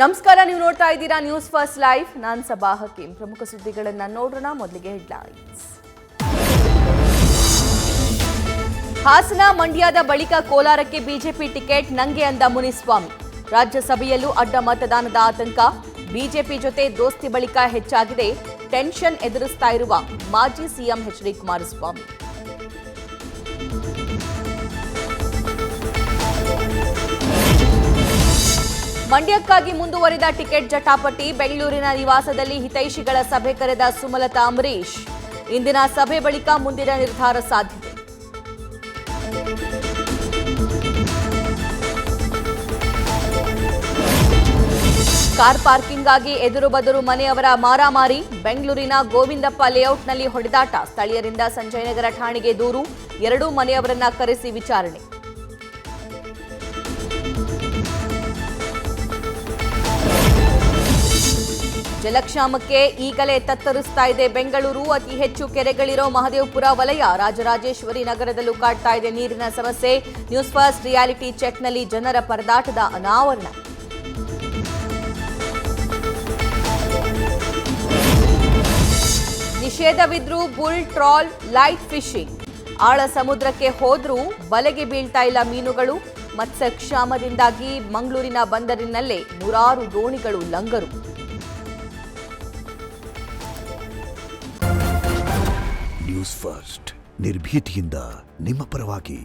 ನಮಸ್ಕಾರ, ನೀವು ನೋಡ್ತಾ ಇದ್ದೀರಾ ನ್ಯೂಸ್ ಫಸ್ಟ್ ಲೈವ್. ನಾನು ಸಬಾ ಹಕೀಂ. ಪ್ರಮುಖ ಸುದ್ದಿಗಳನ್ನು ನೋಡೋಣ. ಮೊದಲಿಗೆ ಹೆಡ್ಲೈನ್ಸ್. ಹಾಸನ ಮಂಡ್ಯದ ಬಳಿಕ ಕೋಲಾರಕ್ಕೆ ಬಿಜೆಪಿ ಟಿಕೆಟ್ ನಂಗೆ ಅಂದ ಮುನಿಸ್ವಾಮಿ. ರಾಜ್ಯಸಭೆಯಲ್ಲೂ ಅಡ್ಡ ಮತದಾನದ ಆತಂಕ. ಬಿಜೆಪಿ ಜೊತೆ ದೋಸ್ತಿ ಬಳಿಕ ಹೆಚ್ಚಾಗಿದೆ ಟೆನ್ಷನ್ ಎದುರಿಸ್ತಾ ಇರುವ ಮಾಜಿ ಸಿಎಂ ಎಚ್.ಡಿ. ಕುಮಾರಸ್ವಾಮಿ. ಮಂಡ್ಯಕ್ಕಾಗಿ ಮುಂದುವರಿದ ಟಿಕೆಟ್ ಜಟಾಪಟಿ. ಬೆಂಗಳೂರಿನ ನಿವಾಸದಲ್ಲಿ ಹಿತೈಷಿಗಳ ಸಭೆ ಕರೆದ ಸುಮಲತಾ ಅಂಬರೀಶ್. ಇಂದಿನ ಸಭೆ ಬಳಿಕ ಮುಂದಿನ ನಿರ್ಧಾರ ಸಾಧ್ಯತೆ. ಕಾರ್ ಪಾರ್ಕಿಂಗ್ಗಾಗಿ ಎದುರು ಬದುರು ಮನೆಯವರ ಮಾರಾಮಾರಿ. ಬೆಂಗಳೂರಿನ ಗೋವಿಂದಪ್ಪ ಲೇಔಟ್ನಲ್ಲಿ ಹೊಡೆದಾಟ. ಸ್ಥಳೀಯರಿಂದ ಸಂಜಯನಗರ ಠಾಣೆಗೆ ದೂರು. ಎರಡೂ ಮನೆಯವರನ್ನ ಕರೆಸಿ ವಿಚಾರಣೆ. ಜಲಕ್ಷಾಮಕ್ಕೆ ಈಗಲೇ ತತ್ತರಿಸ್ತಾ ಇದೆ ಬೆಂಗಳೂರು. ಅತಿ ಹೆಚ್ಚು ಕೆರೆಗಳಿರೋ ಮಹದೇವಪುರ ವಲಯ. ರಾಜರಾಜೇಶ್ವರಿ ನಗರದಲ್ಲೂ ಕಾಡ್ತಾ ಇದೆ ನೀರಿನ ಸಮಸ್ಯೆ. ನ್ಯೂಸ್ ಫಸ್ಟ್ ರಿಯಾಲಿಟಿ ಚೆಕ್ನಲ್ಲಿ ಜನರ ಪರದಾಟದ ಅನಾವರಣ. ನಿಷೇಧವಿದ್ರೂ ಬುಲ್ ಟ್ರಾಲ್ ಲೈಟ್ ಫಿಶಿಂಗ್. ಆಳ ಸಮುದ್ರಕ್ಕೆ ಹೋದ್ರೂ ಬಲೆಗೆ ಬೀಳ್ತಾ ಇಲ್ಲ ಮೀನುಗಳು. ಮತ್ಸ್ಯಕ್ಷಾಮದಿಂದಾಗಿ ಮಂಗಳೂರಿನ ಬಂದರಿನಲ್ಲೇ ನೂರಾರು ದೋಣಿಗಳು ಲಂಗರು. ನ್ಯೂಸ್ ಫಸ್ಟ್ ನಿರ್ಭೀತಿಯಿಂದ ನಿಮ್ಮ ಪರವಾಗಿ.